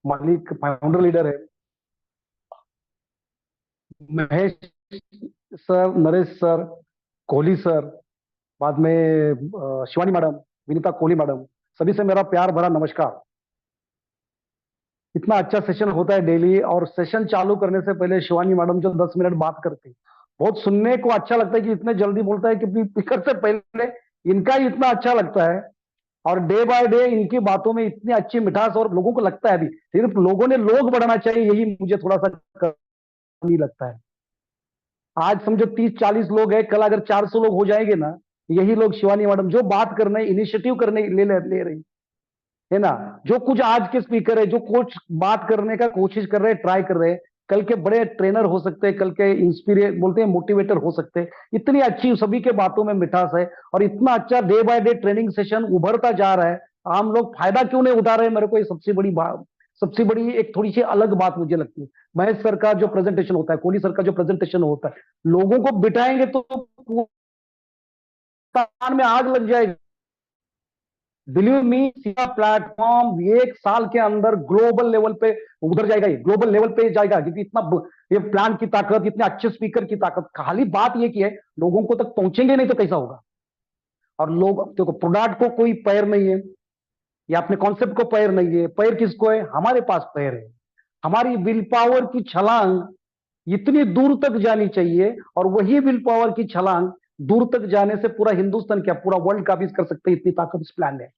मालिक founder leader है। Mahesh sir, Naresh sir, Kohli sir, बाद में शिवानी मैडम, विनीता कोहली मैडम, सभी से मेरा प्यार भरा नमस्कार। इतना अच्छा सेशन होता है डेली, और सेशन चालू करने से पहले शिवानी मैडम जो 10 मिनट बात करती, बहुत सुनने को अच्छा लगता है कि इतने जल्दी बोलता है कि अपनी स्पीकर से पहले इनका ही इतना अच्छा लगता है। और डे बाय डे इनकी बातों में इतनी अच्छी मिठास, और लोगों को लगता है अभी सिर्फ लोगों ने लोग बढ़ाना चाहिए, यही मुझे थोड़ा सा कमी लगता है। आज समझो 30-40 लोग हैं, कल अगर 400 लोग हो जाएंगे ना, यही लोग शिवानी मैडम जो बात करने, इनिशिएटिव करने ले रही है ना, जो कुछ आज के स्पीकर है जो कुछ बात करने का कोशिश कर रहे हैं, ट्राई कर रहे हैं, कल के बड़े ट्रेनर हो सकते हैं, कल के इंस्पिरेट बोलते हैं मोटिवेटर हो सकते हैं। इतनी अच्छी सभी के बातों में मिठास है, और इतना अच्छा day by day training session उभरता जा रहा है। आम लोग फायदा क्यों नहीं उठा रहे हैं, मेरे को ये सबसे बड़ी बात, सबसे बड़ी एक थोड़ी सी अलग बात मुझे लगती है। महेश सर का जो प्रेजेंटेशन होता है, कोहली सर का जो प्रेजेंटेशन होता है, लोगों को बिठाएंगे तो पाकिस्तान में आग लग जाएगी। बिलीव मी, सीधा प्लेटफॉर्म एक साल के अंदर ग्लोबल लेवल पे उधर जाएगा, ये ग्लोबल लेवल पे जाएगा, क्योंकि ये प्लान की ताकत, इतने अच्छे स्पीकर की ताकत, खाली बात ये की है लोगों को तक पहुंचेंगे नहीं तो कैसा होगा। और लोग देखो, प्रोडक्ट को कोई पैर नहीं है, या अपने कॉन्सेप्ट को पैर नहीं है, पैर किसको है, हमारे पास पैर है। हमारी विल पावर की छलांग इतनी दूर तक जानी चाहिए, और वही विल पावर की छलांग दूर तक जाने से पूरा हिंदुस्तान क्या पूरा वर्ल्ड काबिज कर सकते हैं, इतनी ताकत इस प्लान में।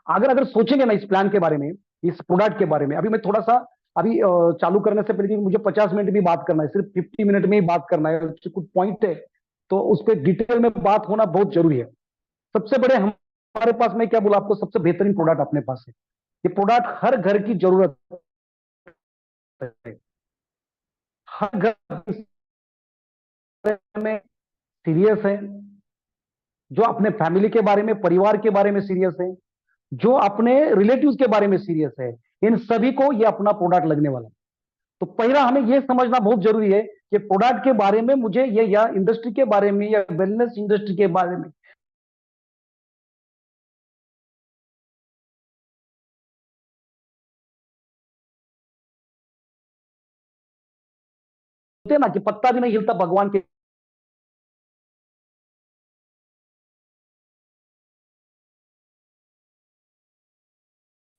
अगर अगर सोचेंगे ना इस प्लान के बारे में, इस प्रोडक्ट के बारे में, अभी मैं थोड़ा सा अभी चालू करने से पहले, मुझे 50 मिनट भी बात करना है, सिर्फ 50 मिनट में ही बात करना है, कुछ पॉइंट है तो उस पर डिटेल में बात होना बहुत जरूरी है। सबसे बड़े हमारे पास, मैं क्या बोला आपको, सबसे बेहतरीन प्रोडक्ट अपने पास है। ये प्रोडक्ट हर घर की जरूरत है, हर घर में सीरियस है, जो अपने फैमिली के बारे में, परिवार के बारे में सीरियस है, जो अपने रिलेटिव्स के बारे में सीरियस है, इन सभी को ये अपना प्रोडक्ट लगने वाला है। तो पहला हमें यह समझना बहुत जरूरी है कि प्रोडक्ट के बारे में मुझे ये, या इंडस्ट्री के बारे में, या वेलनेस इंडस्ट्री के बारे में बोलते हैं ना कि पत्ता भी नहीं हिलता भगवान के,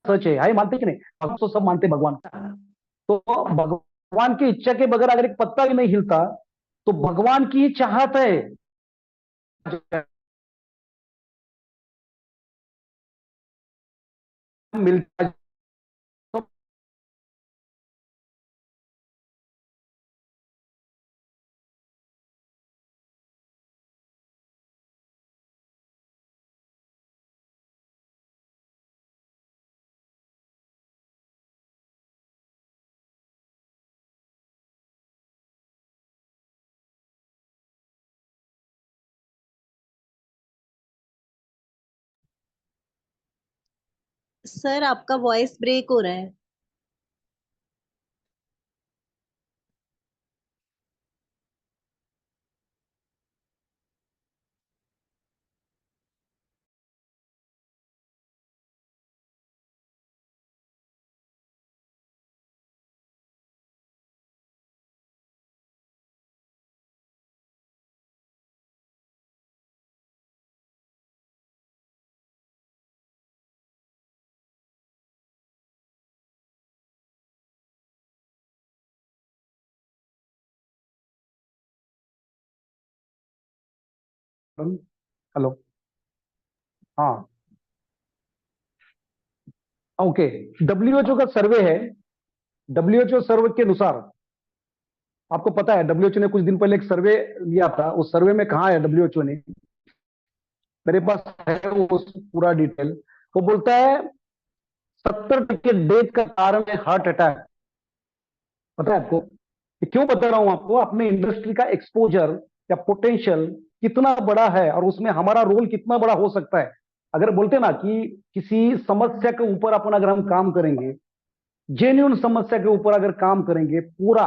सच है, हाय मानते कि नहीं, हम तो सब मानते हैं भगवान। तो भगवान की इच्छा के बगैर अगर एक पत्ता भी नहीं हिलता, तो भगवान की ही चाहत है मिलता। सर आपका वॉइस ब्रेक हो रहा है। हेलो। हाँ, ओके। डब्ल्यूएचओ का सर्वे है, डब्ल्यूएचओ सर्वे के अनुसार, आपको पता है डब्ल्यूएचओ ने कुछ दिन पहले एक सर्वे लिया था, उस सर्वे में कहा है डब्ल्यूएचओ ने, मेरे पास है वो पूरा डिटेल, वो बोलता है 70% डेथ का कारण है हार्ट अटैक। पता है आपको, ये क्यों बता रहा हूं आपको, अपने इंडस्ट्री का एक्सपोजर या पोटेंशियल कितना बड़ा है, और उसमें हमारा रोल कितना बड़ा हो सकता है। अगर बोलते हैं ना कि किसी समस्या के ऊपर अपन अगर हम काम करेंगे, जेन्यून समस्या के ऊपर अगर काम करेंगे, पूरा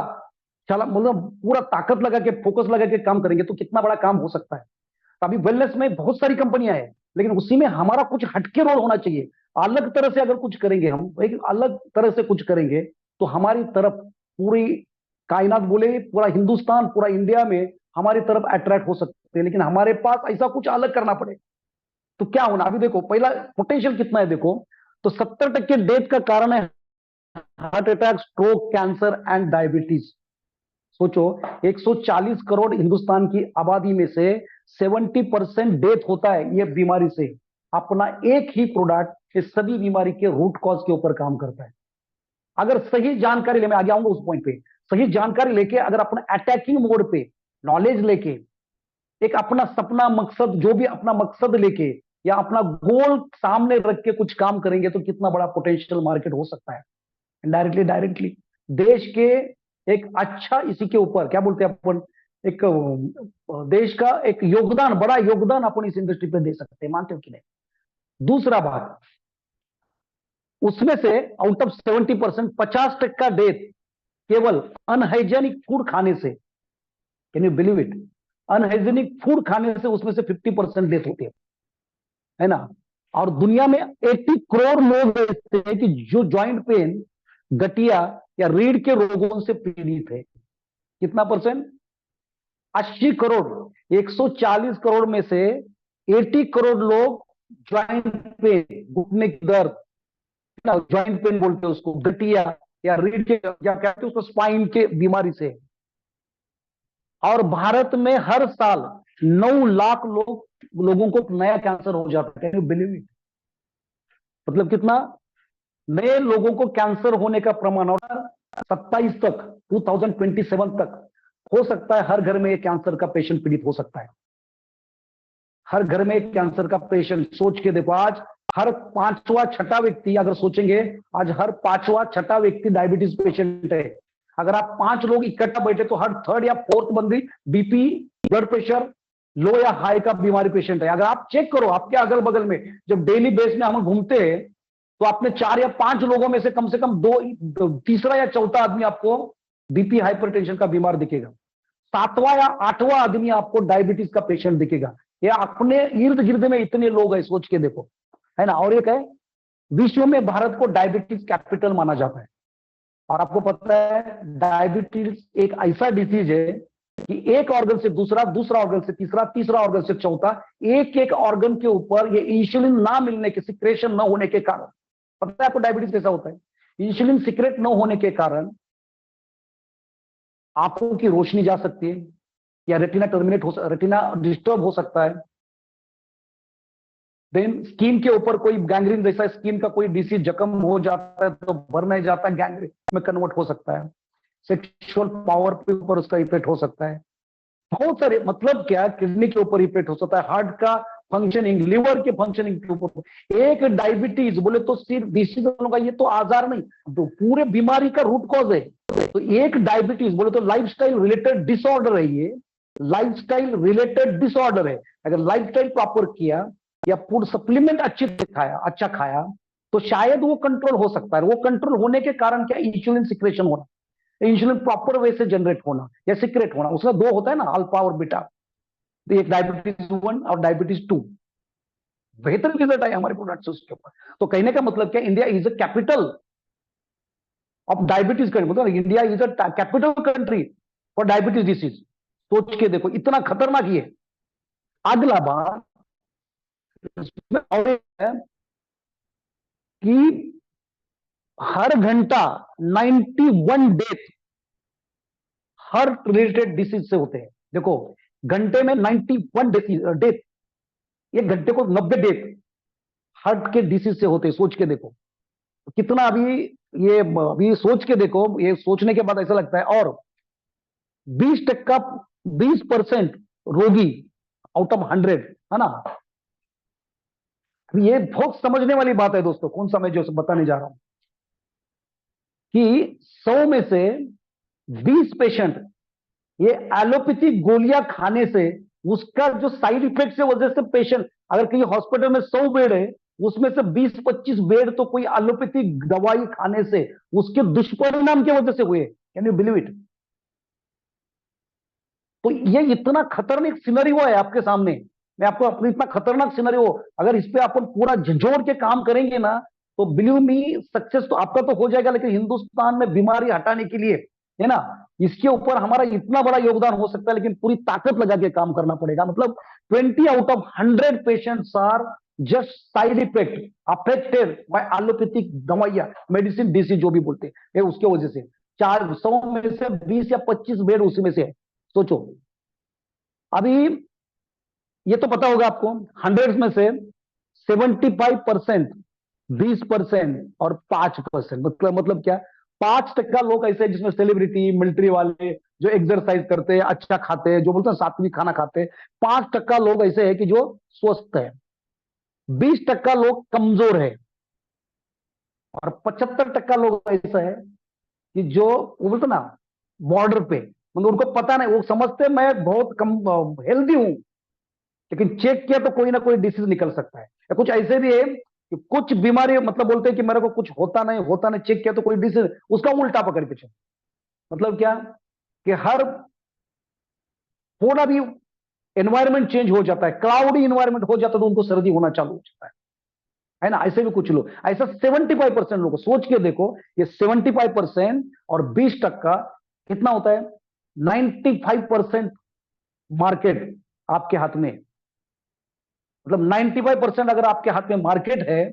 चला मतलब पूरा ताकत लगा के, फोकस लगा के काम करेंगे, तो कितना बड़ा काम हो सकता है। तो अभी वेलनेस में बहुत सारी कंपनियां हैं, लेकिन उसी में हमारा कुछ हटके रोल होना चाहिए। अलग तरह से अगर कुछ करेंगे, हम एक अलग तरह से कुछ करेंगे, तो हमारी तरफ पूरी कायनात बोले, पूरा हिंदुस्तान, पूरा इंडिया में हमारी तरफ अट्रैक्ट हो सकते हैं। लेकिन हमारे पास ऐसा कुछ अलग करना पड़े तो क्या होना। अभी देखो पहला पोटेंशियल कितना है देखो, तो 70% डेथ का कारण है heart attack, stroke, cancer and diabetes. सोचो, 140 करोड़ हिंदुस्तान की आबादी में से 70% डेथ होता है ये बीमारी से। अपना एक ही प्रोडक्ट इस सभी बीमारी के रूट कॉज के ऊपर काम करता है। अगर सही जानकारी ले, मैं आगे आऊंगा उस पॉइंट पे, सही जानकारी लेके अगर अपना अटैकिंग मोड पे नॉलेज लेके, एक अपना सपना मकसद, जो भी अपना मकसद लेके या अपना गोल सामने रख के कुछ काम करेंगे, तो कितना बड़ा पोटेंशियल मार्केट हो सकता है। डायरेक्टली डायरेक्टली देश के एक अच्छा, इसी के ऊपर क्या बोलते हैं अपन, एक देश का एक योगदान, बड़ा योगदान अपन इस इंडस्ट्री पे दे सकते हैं, मानते हो कि नहीं। दूसरा बात, उसमें से आउट ऑफ 70%, 50% डेथ केवल अनहाइजेनिक फूड खाने से। Can you believe it? Unhygienic food खाने से उसमें से 50% डेथ होती है ना। और दुनिया में 80 करोड़ लोग ऐसे हैं कि जो ज्वाइंट पेन, गठिया या रीढ़ के रोगों से पीड़ित है। कितना परसेंट? 80 करोड़। 140 करोड़ में से 80 करोड़ लोग ज्वाइंट पेन, घुटने की दर्द, ज्वाइंट पेन बोलते हैं उसको, गठिया या रीढ़ के, या कहते हैं उसको स्पाइन के बीमारी से। और भारत में हर साल 9 लाख लोगों को नया कैंसर हो जाता है। Can you believe it? मतलब कितना नए लोगों को कैंसर होने का प्रमाण, और 27 तक, 2027 तक हो सकता है हर घर में एक कैंसर का पेशेंट पीड़ित हो सकता है। हर घर में एक कैंसर का पेशेंट। सोच के देखो, आज हर पांचवा छठा व्यक्ति, अगर सोचेंगे, आज हर पांचवा छठा व्यक्ति डायबिटीज पेशेंट है। अगर आप 5 लोग इकट्ठा बैठे तो हर थर्ड या फोर्थ बंदी बीपी, ब्लड प्रेशर, लो या हाई का बीमारी पेशेंट है। अगर आप चेक करो आपके अगल बगल में, जब डेली बेस में हम घूमते हैं, तो आपने 4 या 5 लोगों में से कम दो, तीसरा या चौथा आदमी आपको बीपी, हाइपरटेंशन का बीमार दिखेगा। 7वां या 8वां आदमी आपको डायबिटीज का पेशेंट दिखेगा। ये अपने इर्द गिर्द में इतने लोग हैं, सोच के देखो, है ना। और एक है, विश्व में भारत को डायबिटीज कैपिटल माना जाता है। और आपको पता है डायबिटीज एक ऐसा डिसीज है कि एक ऑर्गन से दूसरा, दूसरा ऑर्गन से तीसरा, तीसरा ऑर्गन से चौथा, एक एक ऑर्गन के ऊपर ये इंसुलिन ना मिलने के, सिक्रेशन ना होने के कारण, पता है आपको डायबिटीज कैसा होता है? इंसुलिन सिक्रेट न होने के कारण आंखों की रोशनी जा सकती है, या रेटिना डिस्टर्ब हो सकता है। देन स्किन के ऊपर कोई गैंग्रीन जैसा स्किन का कोई डिसीज, जख्म हो जाता है तो भर नहीं जाता, गैंग्रीन में कन्वर्ट हो सकता है। सेक्सुअल पावर के ऊपर उसका इफेक्ट हो सकता है। बहुत सारे, मतलब क्या, किडनी के ऊपर इफेक्ट हो सकता है, हार्ट का फंक्शनिंग, लिवर के फंक्शनिंग के ऊपर। एक डायबिटीज बोले तो सिर्फ डिसीज का ये तो आजार नहीं, तो पूरे बीमारी का रूट कॉज है। तो एक डायबिटीज बोले तो लाइफस्टाइल रिलेटेड डिसऑर्डर है ये, लाइफस्टाइल रिलेटेड डिसऑर्डर है। अगर लाइफस्टाइल प्रॉपर किया या फूड सप्लीमेंट अच्छे से खाया, अच्छा खाया, तो शायद वो कंट्रोल हो सकता है। वो कंट्रोल होने के कारण क्या, इंसुलिन सिक्रेशन होना, इंसुलिन प्रॉपर वे से जनरेट होना या सिक्रेट होना, उसका 2 होता है ना, अल्फा और बीटा। तो एक डायबिटीज 1 और डायबिटीज 2। बेहतर रिजल्ट आए हमारे प्रोडक्ट से उसके ऊपर। तो कहने का मतलब क्या, India is a capital of diabetes country, मतलब India is a capital country for diabetes disease. सोच के देखो, इतना खतरनाक ये। अगला बात इसमें और एक है कि हर घंटा 91 डेथ हार्ट रिलेटेड डिसीज से होते हैं। देखो, घंटे में 91 डेथ, एक घंटे को 90 डेथ हार्ट के डिसीज से होते हैं। सोच के देखो कितना। अभी सोच के देखो, ये सोचने के बाद ऐसा लगता है। और 20% 20% रोगी आउट ऑफ 100, है ना। ये बहुत समझने वाली बात है दोस्तों, कौन सा मैं जो बताने जा रहा हूं, कि 100 में से 20 पेशेंट ये एलोपैथिक गोलियां खाने से, उसका जो साइड इफेक्ट से वजह से पेशेंट, अगर कहीं हॉस्पिटल में 100 बेड है, उसमें से 20-25 बेड तो कोई एलोपैथिक दवाई खाने से उसके दुष्परिणाम की वजह से हुए। Can you believe it? तो ये इतना खतरनाक सिनेरियो है आपके सामने। मैं आपको अपनी इतना खतरनाक सिनेरियो, अगर इस पे अपन पूरा झंझोड़ के काम करेंगे ना, तो बिलीव मी सक्सेस तो आपका तो हो जाएगा, लेकिन हिंदुस्तान में बीमारी हटाने के लिए, है ना, इसके ऊपर हमारा इतना बड़ा योगदान हो सकता है, लेकिन पूरी ताकत लगा के काम करना पड़ेगा। मतलब 20 out of 100 patients are just side effect affected by allopathic दवाइयां, मेडिसिन, डीसी जो भी बोलते हैं, ये उसके वजह से 400 में से 20 या 25 बेड उसी में से है। सोचो, अभी ये तो पता होगा आपको, 100 में से 75%, 20% और 5%, मतलब क्या, 5% लोग ऐसे हैं जिसमें सेलिब्रिटी, मिलिट्री वाले, जो एक्सरसाइज करते हैं, अच्छा खाते हैं, जो बोलते हैं सात्विक खाना खाते हैं, 5% लोग ऐसे हैं कि जो स्वस्थ है, 20% लोग कमजोर है, और 75% लोग ऐसा है कि जो वो बोलते ना बॉर्डर पे, मतलब उनको पता नहीं, वो समझते मैं बहुत कम हेल्दी हूं, लेकिन चेक किया तो कोई ना कोई डिसीज निकल सकता है। या कुछ ऐसे भी है कि कुछ बीमारी, मतलब बोलते हैं कि मेरे को कुछ होता नहीं, होता नहीं, चेक किया तो कोई डिसीज, उसका उल्टा पकड़ के चल। मतलब क्या, कि हर थोड़ा भी एनवायरमेंट चेंज हो जाता है, क्लाउडी एनवायरमेंट हो जाता है, तो उनको सर्दी होना चालू हो जाता है ना। ऐसे भी कुछ लोग, ऐसा 75% लोग, सोच के देखो, ये 75% और 20% कितना होता है, 95% मार्केट आपके हाथ में। मतलब 95% अगर आपके हाथ में मार्केट है,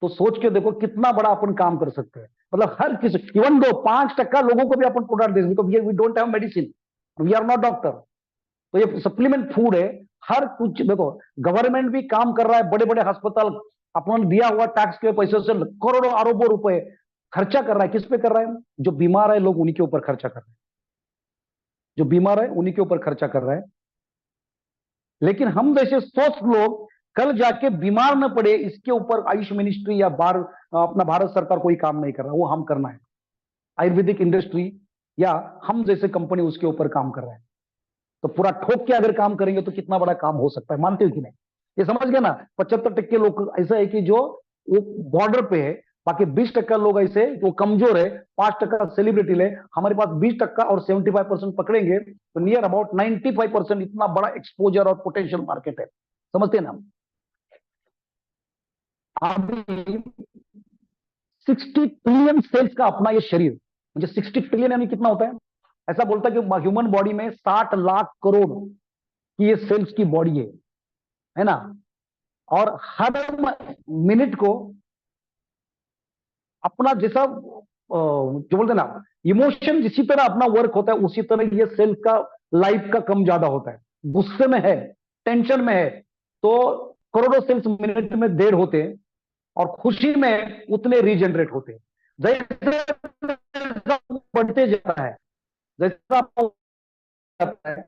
तो सोच के देखो कितना बड़ा अपन काम कर सकते हैं। मतलब हर किसी, इवन दो 5% लोगों को भी अपन प्रोडक्ट दे सकते, we don't have medicine, we are not doctor, तो ये सप्लीमेंट फूड है। हर कुछ देखो, गवर्नमेंट भी काम कर रहा है, बड़े बड़े अस्पताल अपना दिया हुआ टैक्स के पैसे से करोड़ों अरबों रुपए खर्चा कर रहा है। किस पे कर रहा है, जो बीमार है लोग उन्हीं के ऊपर खर्चा कर रहे हैं, जो बीमार है उन्हीं के ऊपर खर्चा कर रहा है। लेकिन हम जैसे स्वस्थ लोग कल जाके बीमार न पड़े, इसके ऊपर आयुष मिनिस्ट्री या अपना भारत सरकार कोई काम नहीं कर रहा, वो हम करना है। आयुर्वेदिक इंडस्ट्री या हम जैसे कंपनी उसके ऊपर काम कर रहे हैं। तो पूरा ठोक के अगर काम करेंगे तो कितना बड़ा काम हो सकता है, मानते हो कि नहीं? ये समझ गए ना। 75% लोग ऐसा है कि जो वो बॉर्डर पे है, बाकी 20% लोग ऐसे वो कमजोर है, 5% सेलिब्रिटी है। हमारे पास 20% और 75% पकड़ेंगे तो नियर अबाउट 95% इतना बड़ा एक्सपोजर और पोटेंशियल मार्केट है। समझते हैं ना? अभी 60 ट्रिलियन सेल्स का अपना ये शरीर, मुझे 60 ट्रिलियन यानी कितना होता है, ऐसा बोलता है कि ह्यूमन बॉडी में 60 लाख करोड़ की ये सेल्स की बॉडी है ना। और हर मिनट को अपना जैसा जो बोलते हैं ना, इमोशन जिसी तरह अपना वर्क होता है, उसी तरह ये सेल्स का लाइफ का कम ज्यादा होता है। गुस्से में है, टेंशन में है, तो करोड़ों सेल्स मिनट में 1.5 होते हैं, और खुशी में उतने रीजनरेट होते हैं। जैसे बढ़ते जाता है, जैसा जाता है,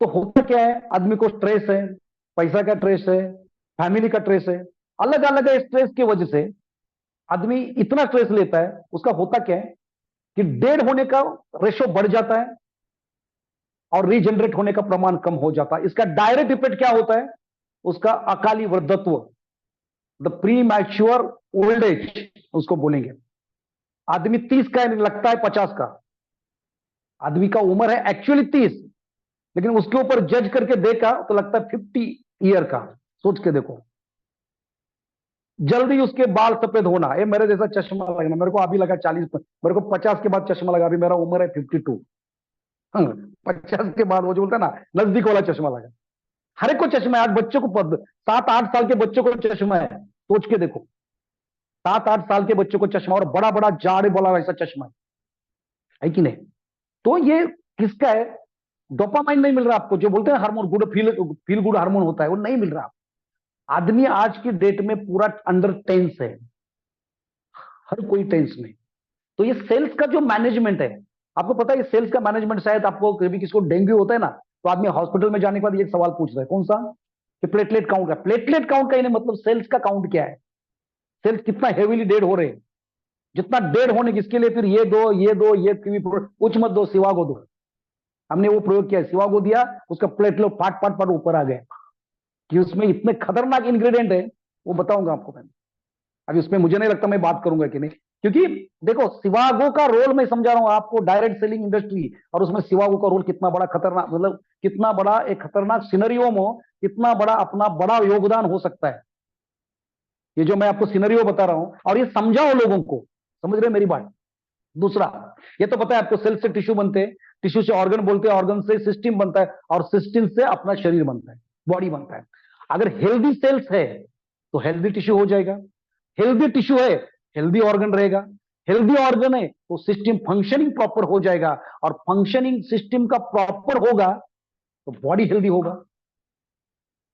तो होता क्या है, आदमी को स्ट्रेस है, पैसा का स्ट्रेस है, फैमिली का स्ट्रेस है, अलग अलग स्ट्रेस की वजह से आदमी इतना स्ट्रेस लेता है। उसका होता क्या है कि डेड होने का रेशो बढ़ जाता है और रीजनरेट होने का प्रमाण कम हो जाता है। इसका डायरेक्ट इफेक्ट क्या होता है, उसका अकाली वृद्धत्व, the premature old age उसको बोलेंगे। आदमी 30 का लगता है 50 का, आदमी का उम्र है एक्चुअली 30, लेकिन उसके ऊपर जज करके देखा तो लगता है 50 ईयर का। सोच के देखो, जल्दी उसके बाल सफेद होना, ये मेरे जैसा चश्मा लगना, मेरे को अभी लगा 40, मेरे को 50 के बाद चश्मा लगा, अभी मेरा उम्र है 52। 50 के बाद वो जो बोलता है ना नजदीक वाला चश्मा लगा। हर एक को चश्मा है, आज बच्चों को 7-8 साल के बच्चों को चश्मा है। सोच के देखो, 7-8 साल के बच्चों को चश्मा, और बड़ा बड़ा जाड़े वाला ऐसा चश्मा है कि नहीं? तो ये किसका है? डोपामाइन नहीं मिल रहा आपको, जो बोलते हैं hormone, good feel good hormone होता है, वो नहीं मिल रहा। आदमी आज की डेट में पूरा अंडर टेंस है, हर कोई टेंस में। तो ये सेल्स का जो मैनेजमेंट है, आपको पता है ये सेल्स का मैनेजमेंट, शायद आपको कभी किसी को डेंगू होता है ना, तो आदमी हॉस्पिटल में जाने के बाद एक सवाल पूछ रहा है, कौन सा, कि प्लेटलेट काउंट का। प्लेटलेट काउंट का ही नहीं, मतलब सेल्स का काउंट क्या है, सेल्स कितना हेवीली डेड हो रहे हैं, जितना डेड होने किसके लिए, फिर ये दो ये दो ये कुछ मत दो, सिवागो दो। हमने वो प्रयोग किया, सिवागो दिया, उसका प्लेटलेट पाट पाट पाट ऊपर आ गए, कि उसमें इतने खतरनाक इंग्रेडिएंट है, वो बताऊंगा आपको मैं। अभी उसमें मुझे नहीं लगता मैं बात करूंगा कि नहीं, क्योंकि देखो सिवागो का रोल मैं समझा रहा हूं आपको, डायरेक्ट सेलिंग इंडस्ट्री, और उसमें सिवागो का रोल कितना बड़ा खतरनाक, मतलब कितना बड़ा एक खतरनाक सिनेरियो में कितना बड़ा अपना बड़ा योगदान हो सकता है। ये जो मैं आपको सिनेरियो बता रहा हूं, और ये समझाओ लोगों को, समझ रहे मेरी बात। दूसरा, ये तो पता है आपको, सेल से टिश्यू बनते हैं, टिश्यू से ऑर्गन बोलते हैं, ऑर्गन से सिस्टम बनता है, और सिस्टम से अपना शरीर बनता है, बॉडी बनता है। अगर हेल्दी सेल्स है तो हेल्दी टिश्यू हो जाएगा, हेल्दी टिश्यू है हेल्दी ऑर्गन रहेगा, हेल्दी ऑर्गन है तो सिस्टम फंक्शनिंग प्रॉपर हो जाएगा, और फंक्शनिंग सिस्टम का प्रॉपर होगा तो बॉडी हेल्दी होगा।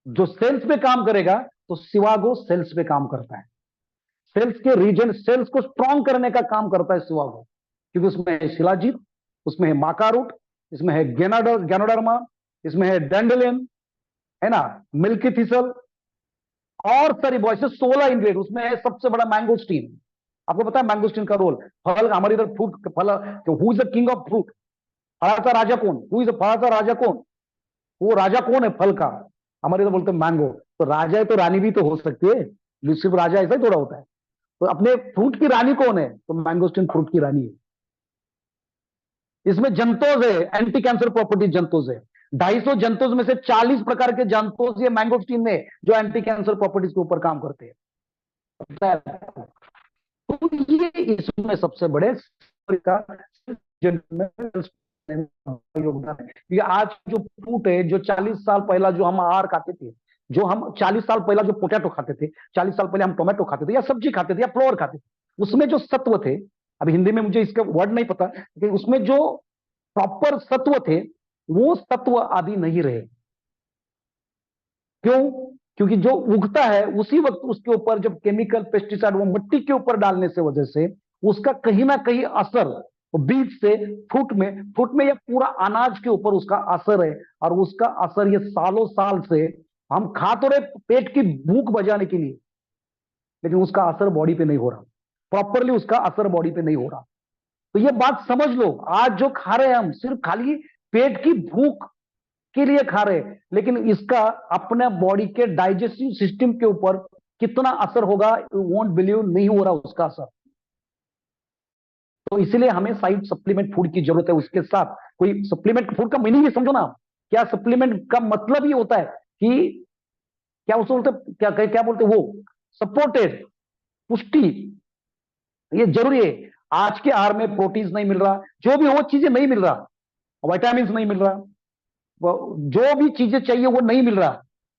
जो सेल्स पे काम करेगा तो सिवागो सेल्स पे काम करता है, सेल्स के रीजन, सेल्स को स्ट्रांग करने का काम करता है सिवागो, क्योंकि उसमें है शिलाजीत, उसमें है माकारूट, इसमें है गैनोडर्मा, इसमें है डेंडेलियन, है ना, मिल्की थिसल, और सारी बॉयस 16 इंग्रेडिएंट उसमें है। सबसे बड़ा मैंगोस्टीन, आपको पता है मैंगोस्टीन का रोल, फल हमारे इधर फ्रूट, फल, who is the king of fruit, फलाचा राजा कौन, हु इज फलाचा राजा कौन, वो राजा कौन है फल का, हमारे इधर बोलते हैं मैंगो। तो राजा है तो रानी भी तो हो सकती है, सिर्फ राजा ऐसा ही थोड़ा होता है। तो अपने फ्रूट की रानी कौन है, तो मैंगोस्टीन फ्रूट की रानी है। इसमें जंतोज है, एंटी कैंसर प्रॉपर्टी जंतोज है, 250 जंतोज में से 40 प्रकार के जंतोज ये मैंगोस्टीन में जो एंटी कैंसर प्रॉपर्टीज के ऊपर काम करते हैं। तो ये इसमें सबसे बड़े का योगदान है। ये आज जो फ्रूट है, जो 40 साल पहला जो हम आहार खाते थे, जो हम 40 साल पहला जो पोटैटो खाते थे, 40 साल पहले हम टोमेटो खाते थे, या सब्जी खाते थे, या फ्लोर खाते थे, उसमें जो सत्व थे, अभी हिंदी में मुझे इसका वर्ड नहीं पता, लेकिन उसमें जो प्रॉपर सत्व थे वो सत्व अभी नहीं रहे। क्यों? क्योंकि जो उगता है उसी वक्त उसके ऊपर जब केमिकल पेस्टिसाइड वो मिट्टी के ऊपर डालने से वजह से उसका कहीं ना कहीं असर बीज से फ्रूट में या पूरा अनाज के ऊपर उसका असर है, और उसका असर ये सालों साल से हम खा तो रहे पेट की भूख बजाने के लिए, लेकिन उसका असर बॉडी पे नहीं हो रहा, प्रॉपरली उसका असर बॉडी पे नहीं हो रहा। तो ये बात समझ लो, आज जो खा रहे हैं हम सिर्फ खाली पेट की भूख के लिए खा रहे हैं, लेकिन इसका अपने बॉडी के डाइजेस्टिव सिस्टम के ऊपर कितना असर होगा, यू वोंट बिलीव, नहीं हो रहा उसका असर। तो इसलिए हमें साइड सप्लीमेंट फूड की जरूरत है। उसके साथ कोई सप्लीमेंट फूड का मीनिंग ही समझो ना, क्या सप्लीमेंट का मतलब ही होता है कि क्या उसको बोलते, क्या बोलते वो, सपोर्टेड, पुष्टि, ये जरूरी है। आज के आहार में प्रोटीन नहीं मिल रहा, जो भी वो चीजें नहीं मिल रहा, विटामिन नहीं मिल रहा, जो भी चीजें चाहिए वो नहीं मिल रहा,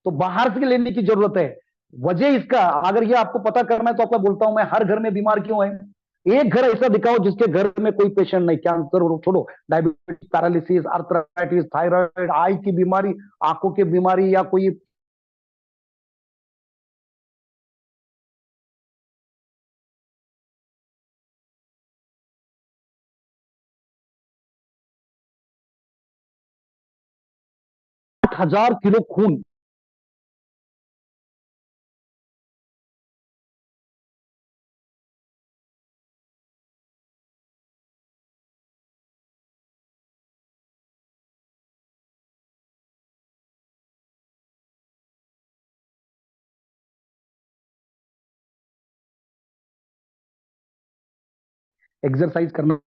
तो बाहर से लेने की जरूरत है। वजह इसका अगर ये आपको पता करना है तो आपको बोलता हूं मैं, हर घर में बीमार क्यों है? एक घर ऐसा दिखाओ जिसके घर में कोई पेशेंट नहीं, कैंसर छोड़ो, डायबिटीज, पैरालिसिस, आर्थराइटिस, थायराइड, आई की बीमारी, आंखों की बीमारी, या कोई 8,000 किलो खून, एक्सरसाइज करना।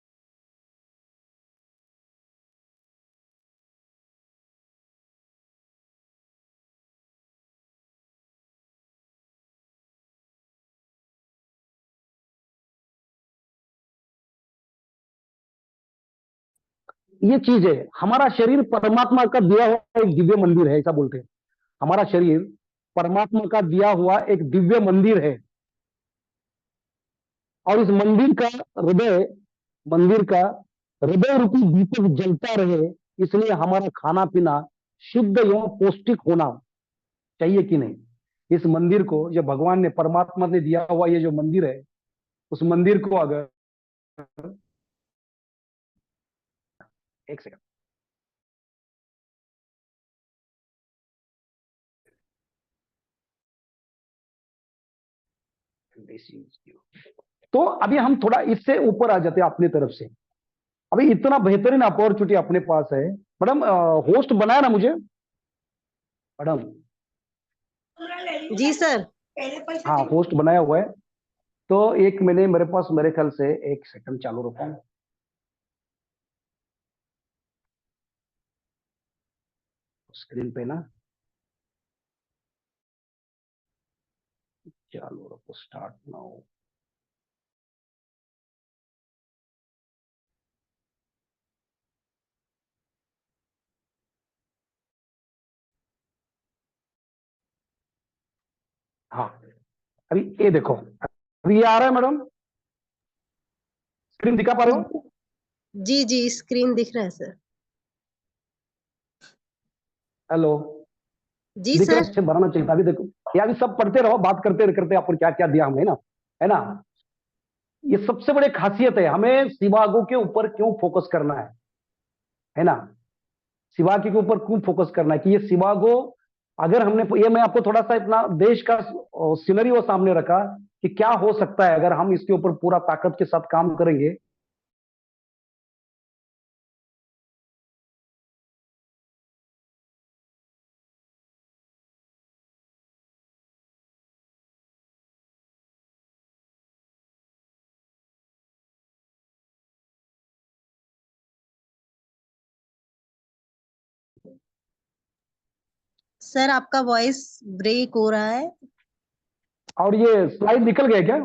ये चीज है, हमारा शरीर परमात्मा का दिया हुआ एक दिव्य मंदिर है, ऐसा बोलते हैं। हमारा शरीर परमात्मा का दिया हुआ एक दिव्य मंदिर है, और इस मंदिर का हृदय रूपी दीपक जलता रहे, इसलिए हमारा खाना पीना शुद्ध एवं पौष्टिक होना चाहिए कि नहीं। इस मंदिर को जो भगवान ने, परमात्मा ने दिया हुआ ये जो मंदिर है, उस मंदिर को अगर, एक सेकंड, तो अभी हम थोड़ा इससे ऊपर आ जाते हैं अपनी तरफ से। अभी इतना बेहतरीन अपॉर्चुनिटी अपने पास है मैडम, होस्ट बनाया ना मुझे मैडम? जी सर। हाँ होस्ट बनाया हुआ है। तो एक मैंने मेरे पास मेरे ख्याल से एक सेकंड चालू रखा हूं स्क्रीन पे ना, चालू रखो, स्टार्ट नाउ। हाँ, अभी ये देखो, अभी ये आ रहा है मैडम, स्क्रीन दिखा पा रहे हो? जी जी, स्क्रीन दिख रहा है सर। हेलो, जी दिख रहा सर। है? इससे बढ़ाना चाहिए था। अभी देखो, ये अभी सब पढ़ते रहो, बात करते करते आपको क्या क्या दिया हमें ना, है ना। ये सबसे बड़ी खासियत है, हमें सिवागो के ऊपर क्यों फोकस करना है ना। सिवागी के ऊपर क्यों फोकस करना है कि ये सिवागो, अगर हमने ये, मैं आपको थोड़ा सा अपना देश का सिनेरियो सामने रखा कि क्या हो सकता है अगर हम इसके ऊपर पूरा ताकत के साथ काम करेंगे। सर आपका वॉइस ब्रेक हो रहा है। और ये स्लाइड निकल गए क्या?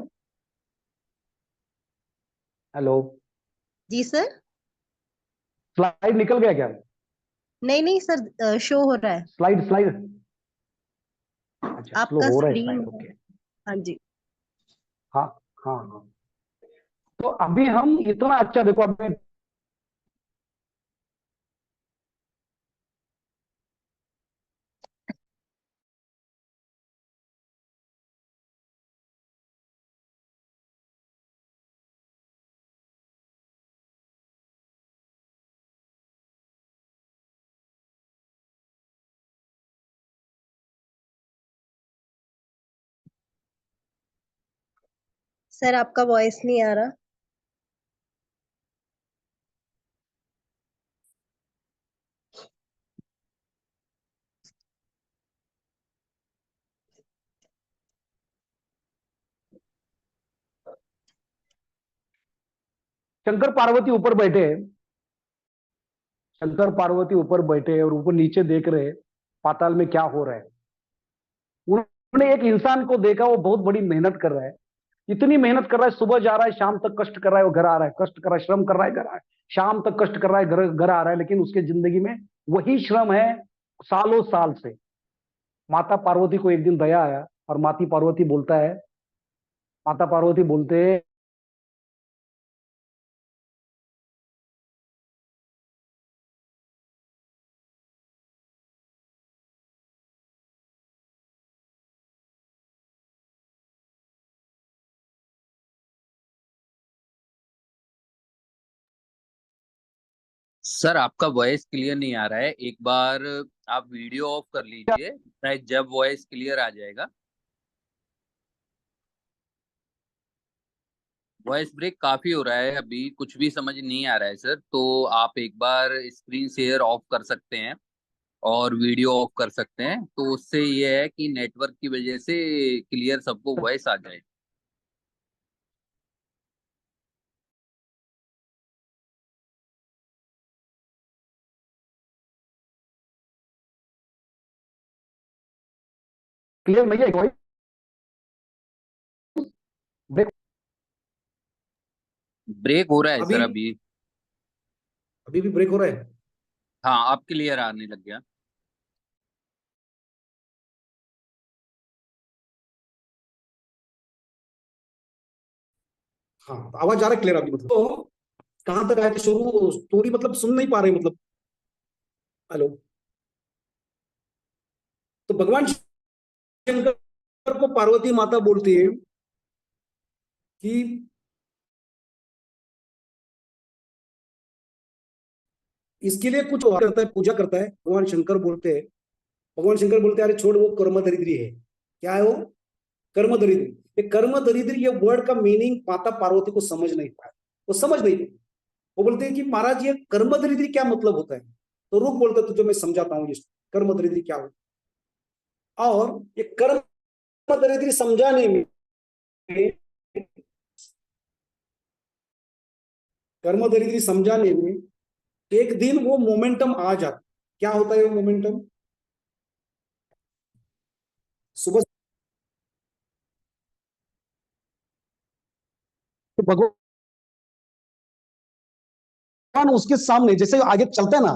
हेलो, जी सर। स्लाइड निकल गया क्या? नहीं नहीं सर, शो हो रहा है। स्लाइड स्लाइड, अच्छा स्लो आपका हो रहा है स्क्रीन स्लाइड, है। ओके। हाँ जी। हाँ हाँ हाँ, तो अभी हम इतना अच्छा देखो, अभी सर आपका वॉइस नहीं आ रहा। शंकर पार्वती ऊपर बैठे हैं, शंकर पार्वती ऊपर बैठे हैं और ऊपर नीचे देख रहे हैं पाताल में क्या हो रहा है। उन्होंने एक इंसान को देखा, वो बहुत बड़ी मेहनत कर रहा है, इतनी मेहनत कर रहा है, सुबह जा रहा है, शाम तक कष्ट कर रहा है, वो घर आ रहा है, कष्ट कर रहा है, श्रम कर रहा है, घर आ रहा है, शाम तक कष्ट कर रहा है, घर घर आ रहा है, लेकिन उसके जिंदगी में वही श्रम है सालों साल से। माता पार्वती को एक दिन दया आया और माता पार्वती बोलते हैं, सर आपका वॉइस क्लियर नहीं आ रहा है। एक बार आप वीडियो ऑफ कर लीजिए, शायद जब वॉइस क्लियर आ जाएगा। वॉइस ब्रेक काफी हो रहा है, अभी कुछ भी समझ नहीं आ रहा है सर। तो आप एक बार स्क्रीन शेयर ऑफ कर सकते हैं और वीडियो ऑफ कर सकते हैं, तो उससे ये है कि नेटवर्क की वजह से क्लियर सबको वॉइस आ जाए। क्लियर नहीं है कोई ब्रेक? ब्रेक हो रहा है अभी सर अभी। अभी भी ब्रेक हो रहा है? हाँ, अब क्लियर आने लग गया। हाँ, तो आवाज आ रहा है क्लियर अभी, मतलब तो कहां तक आया था शुरू स्टोरी, मतलब सुन नहीं पा रहे मतलब। हेलो, तो भगवान शंकर को पार्वती माता बोलती है कि इसके लिए कुछ और करता है, पूजा करता है। भगवान शंकर बोलते हैं अरे छोड़, वो कर्म दरिद्री है। क्या है वो? कर्म दरिद्री। ये कर्म दरिद्री, ये वर्ड का मीनिंग माता पार्वती को समझ नहीं पाया, वो समझ नहीं पाई। वो बोलते हैं कि महाराज ये कर्म दरिद्री क्या मतलब होता है? तो रूप बोलते तुझे मैं समझाता हूँ ये कर्म दरिद्री क्या हो। और ये कर्म दरिद्री समझाने में कर्म दरिद्री समझाने में एक दिन वो मोमेंटम आ जाता। क्या होता है वो मोमेंटम? सुबह तो भगवान उसके सामने जैसे आगे चलते हैं ना,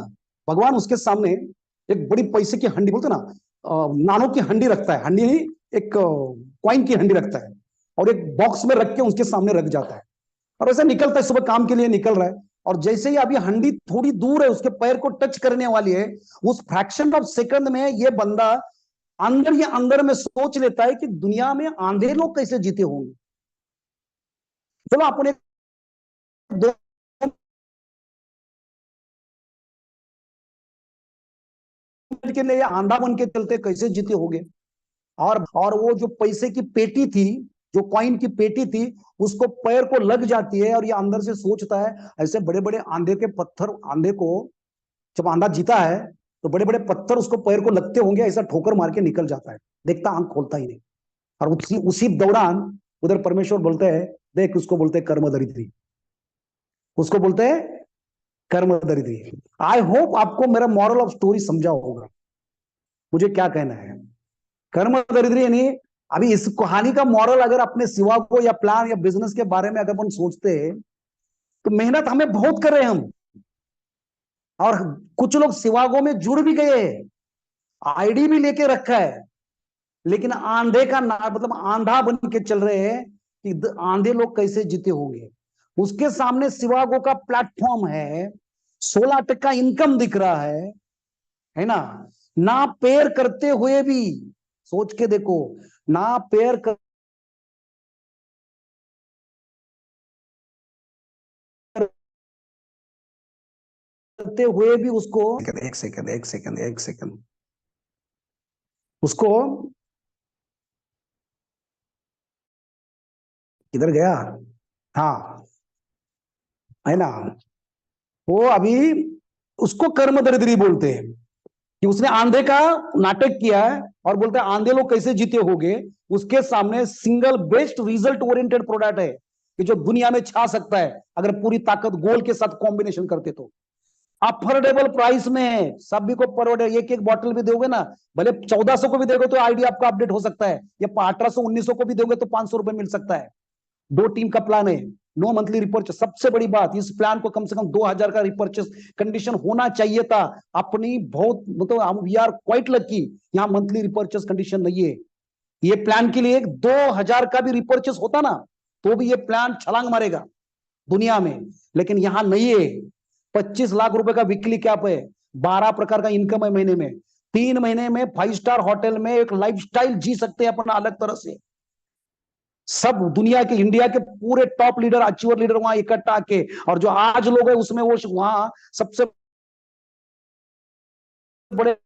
भगवान उसके सामने एक बड़ी पैसे की हंडी, बोलते हैं ना, नानों की हंडी रखता है, हंडी नहीं, एक कॉइन की हंडी रखता है, और एक बॉक्स में रख के उसके सामने रख जाता है, और ऐसा निकलता है, सुबह काम के लिए निकल रहा है, और जैसे ही अभी हंडी थोड़ी दूर है, उसके पैर को टच करने वाली है, उस फ्रैक्शन ऑफ सेकंड में ये बंदा अंदर ही अंदर में सोच लेता है कि दुनिया में आंधे लोग कैसे जीते होंगे। चलो अपने दो मिनट के लिए आंधा बन के चलते कैसे जीते होंगे। और वो जो पैसे की पेटी थी, जो कॉइन की पेटी थी, उसको पैर को लग जाती है, और ये अंदर से सोचता है, ऐसे बड़े बड़े आंधे के पत्थर, आंधे को जब आंधा जीता है तो बड़े बड़े पत्थर उसको पैर को लगते होंगे, ऐसा ठोकर मार के निकल जाता है, देखता आंख खोलता ही नहीं। और उसी उसी दौरान उधर परमेश्वर बोलते हैं, देख उसको बोलते हैं कर्म दरिद्री, उसको बोलते हैं कर्म दरिद्री। आई होप आपको मेरा मॉरल ऑफ स्टोरी समझा होगा, मुझे क्या कहना है। कर्म दरिद्री यानी, अभी इस कहानी का मॉरल अगर अपने सिवा को या प्लान या बिजनेस के बारे में अगर अपन सोचते हैं, तो मेहनत हमें बहुत कर रहे हैं हम, और कुछ लोग सिवागो में जुड़ भी गए, आईडी भी लेके रखा है, लेकिन आंधे का ना मतलब आंधा बन के चल रहे हैं कि आंधे लोग कैसे जीते होंगे। उसके सामने सिवागो का प्लेटफॉर्म है, 16 टका इनकम दिख रहा है ना, ना पेयर करते हुए भी, सोच के देखो, ना पेयर करते हुए भी उसको, एक सेकंड एक सेकंड एक सेकंड, उसको, किधर गया, हाँ, है ना, वो अभी उसको कर्म दरिद्री बोलते हैं कि उसने आंधे का नाटक किया है, और बोलते हैं आंधे लोग कैसे जीते होंगे। उसके सामने single best result oriented product है कि जो दुनिया में छा सकता है अगर पूरी ताकत गोल के साथ कॉम्बिनेशन करते तो। अफोर्डेबल प्राइस में सभी को परवड़े, एक एक बॉटल भी दोगे ना, भले 1400 को भी दोगे तो आईडी आपका अपडेट हो सकता है, या 1800 1900 को भी दोगे तो 500 रुपए मिल सकता है। 2 टीम का प्लान है, नो मंथली रिपर्चेस। सबसे बड़ी बात, इस प्लान को कम से कम 2000 का रिपर्चेस कंडीशन होना चाहिए था। अपनी बहुत मतलब वी आर क्वाइट लकी, यहाँ मंथली रिपर्चेस कंडीशन नहीं है। ये प्लान के लिए 2000 का भी रिपर्चेस होता ना, तो भी ये प्लान छलांग मारेगा दुनिया में, लेकिन यहां नहीं है। 25 लाख रुपए का वीकली कैप है, 12 प्रकार का इनकम है महीने में, 3 महीने में 5 स्टार होटल में एक लाइफस्टाइल जी सकते हैं अपना अलग तरह से। सब दुनिया के, इंडिया के पूरे टॉप लीडर, अचीवर लीडर वहां इकट्ठा आके, और जो आज लोग हैं उसमें वो वहां सबसे बड़े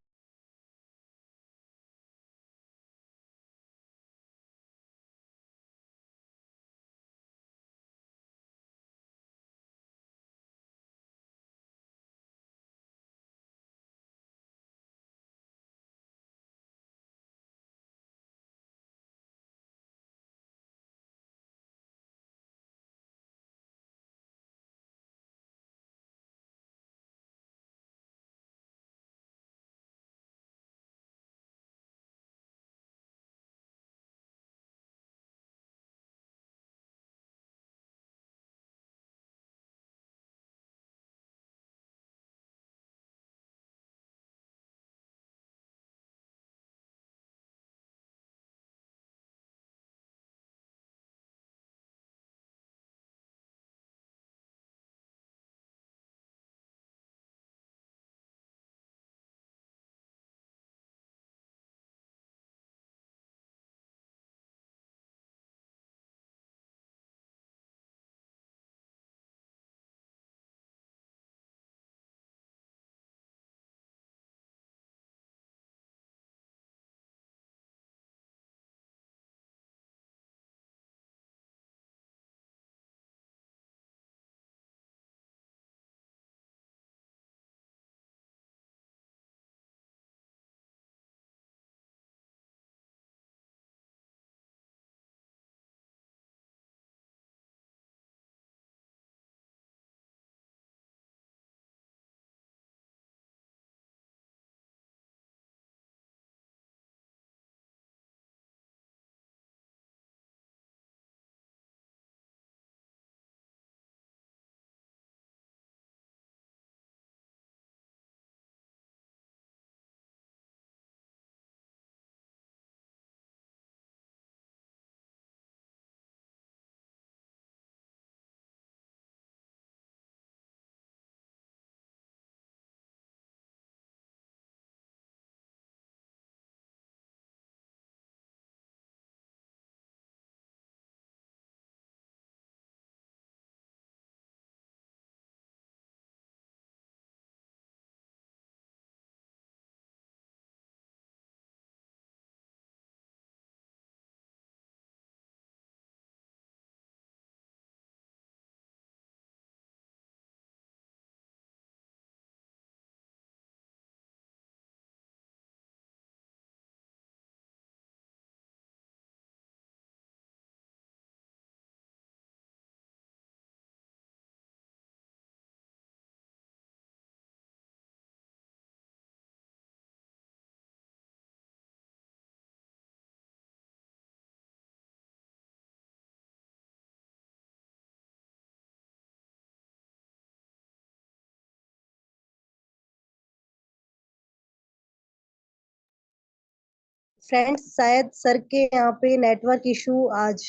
फ्रेंड्स शायद सर के यहाँ पे नेटवर्क इशू आज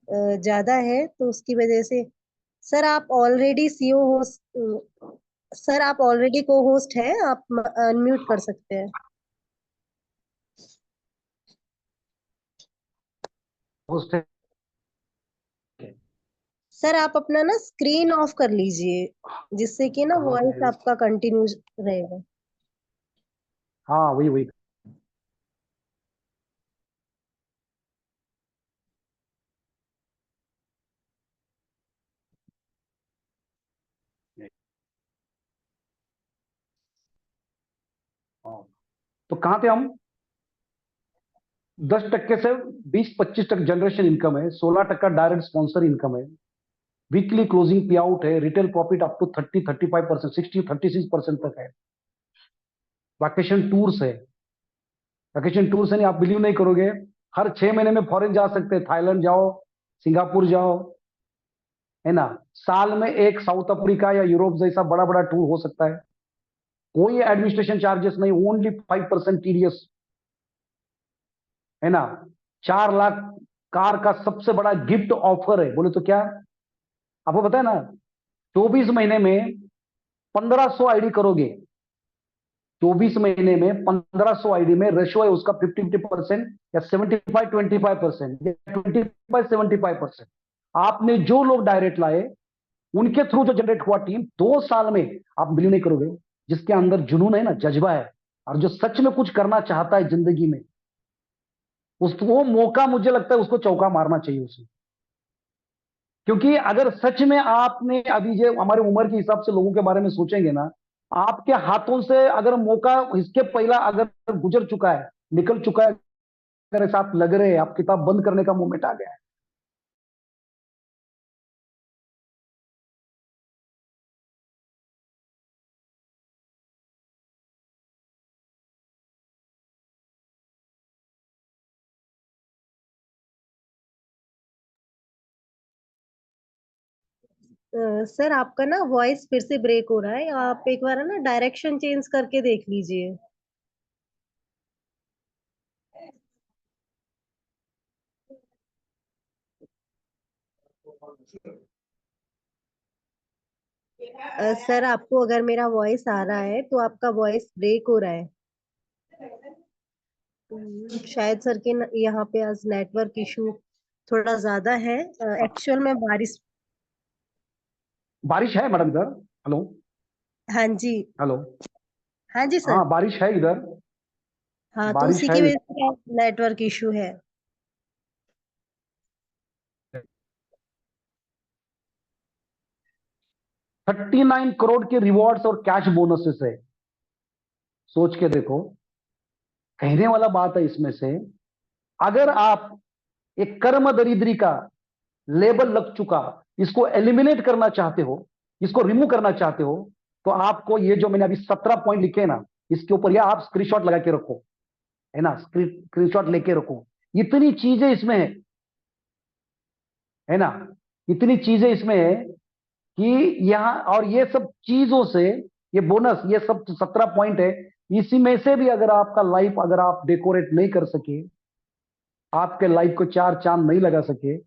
ज्यादा है, तो उसकी वजह से सर आप ऑलरेडी सीओ होस्ट, सर आप ऑलरेडी को होस्ट है, आप अनम्यूट कर सकते हैं। होस्ट है। सर आप अपना ना स्क्रीन ऑफ कर लीजिए, जिससे कि ना कहाँ पे वॉइस है? आपका कंटिन्यू रहेगा। हाँ वही वही। हाँ। तो कहाँ थे हम? 10% से 20-25% जनरेशन इनकम है, 16% डायरेक्ट स्पॉन्सर इनकम है, वीकली क्लोजिंग पे आउट है, रिटेल प्रॉफिट अप टू 30-35%, 60-36% तक है। वैकेशन टूर्स है। वैकेशन टूर्स है, नहीं आप बिलीव नहीं करोगे, हर 6 महीने में फॉरेन जा सकते हैं, थाईलैंड जाओ, सिंगापुर जाओ, है ना। साल में एक साउथ अफ्रीका या यूरोप जैसा बड़ा बड़ा टूर हो सकता है। कोई एडमिनिस्ट्रेशन चार्जेस नहीं, ओनली 5% टीडीएस, है ना। 4 लाख कार का सबसे बड़ा गिफ्ट ऑफर है, बोले तो क्या आपको पता है ना। 24 महीने में 1500 आईडी करोगे, 24 महीने में 1500 आईडी में रेशो है उसका 50-50% या 75-25% या 25-75%। आपने जो लोग डायरेक्ट लाए उनके थ्रू जो जनरेट हुआ टीम 2 साल में, आप बिलीव नहीं करोगे, जिसके अंदर जुनून है ना, जज्बा है, और जो सच में कुछ करना चाहता है जिंदगी में, उस वो मौका मुझे लगता है उसको चौका मारना चाहिए उसे। क्योंकि अगर सच में आपने अभी जो हमारी उम्र के हिसाब से लोगों के बारे में सोचेंगे ना, आपके हाथों से अगर मौका इसके पहला अगर गुजर चुका है, निकल चुका है, अगर ऐसा आप लग रहे हैं, आप किताब बंद करने का मोमेंट आ गया है। सर आपका ना वॉइस फिर से ब्रेक हो रहा है, आप एक बार ना डायरेक्शन चेंज करके देख लीजिए। सर आपको अगर मेरा वॉइस आ रहा है तो आपका वॉइस ब्रेक हो रहा है। शायद सर के यहाँ पे आज नेटवर्क इशू थोड़ा ज्यादा है। एक्चुअल में बारिश। बारिश है मैडम इधर। हेलो। हाँ जी। हेलो। हाँ जी सर। हाँ बारिश है इधर। हाँ तो बारिश उसी है की इधर। वजह से नेटवर्क इशू है। 39 करोड़ के रिवॉर्ड्स और कैश बोनसेस है। सोच के देखो, कहने वाला बात है इसमें से, अगर आप एक कर्म दरिद्री का लेबल लग चुका, इसको एलिमिनेट करना चाहते हो, इसको रिमूव करना चाहते हो, तो आपको ये जो मैंने अभी 17 पॉइंट लिखे हैं ना, इसके ऊपर या आप स्क्रीनशॉट लगा के रखो, है ना, स्क्रीनशॉट लेके रखो। इतनी चीजें इसमें है ना, इतनी चीजें इसमें है कि यहां, और ये सब चीजों से, ये बोनस, ये सब 17 पॉइंट है, इसी में से भी अगर आपका लाइफ अगर आप डेकोरेट नहीं कर सके, आपके लाइफ को चार चांद नहीं लगा सके,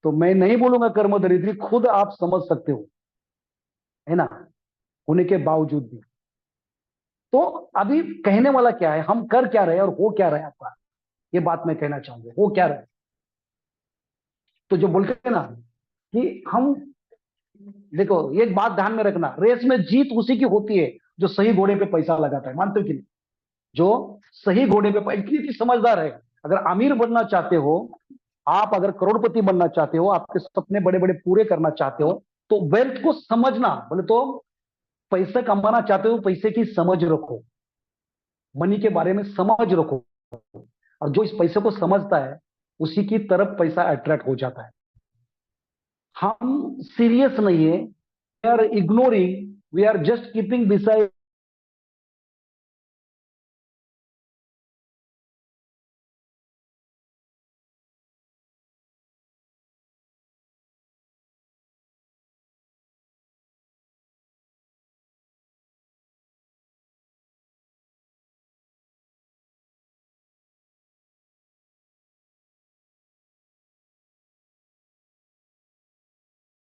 तो मैं नहीं बोलूंगा कर्म दरिद्री, खुद आप समझ सकते हो, है ना, होने के बावजूद भी। तो अभी कहने वाला क्या है, हम कर क्या रहे हैं और हो क्या रहे हैं आपका, ये बात मैं कहना चाहूंगा, हो क्या रहे हैं। तो जो बोलते हैं ना कि हम, देखो एक बात ध्यान में रखना, रेस में जीत उसी की होती है जो सही घोड़े पे पैसा लगाता है, मानते हो कि नहीं। जो सही घोड़े पे इतनी समझदार है। अगर अमीर बनना चाहते हो, आप अगर करोड़पति बनना चाहते हो, आपके सपने बड़े बड़े पूरे करना चाहते हो, तो वेल्थ को समझना, बोले तो पैसे कमाना चाहते हो, पैसे की समझ रखो, मनी के बारे में समझ रखो, और जो इस पैसे को समझता है उसी की तरफ पैसा अट्रैक्ट हो जाता है। हम सीरियस नहीं है, we are ignoring, we are just keeping beside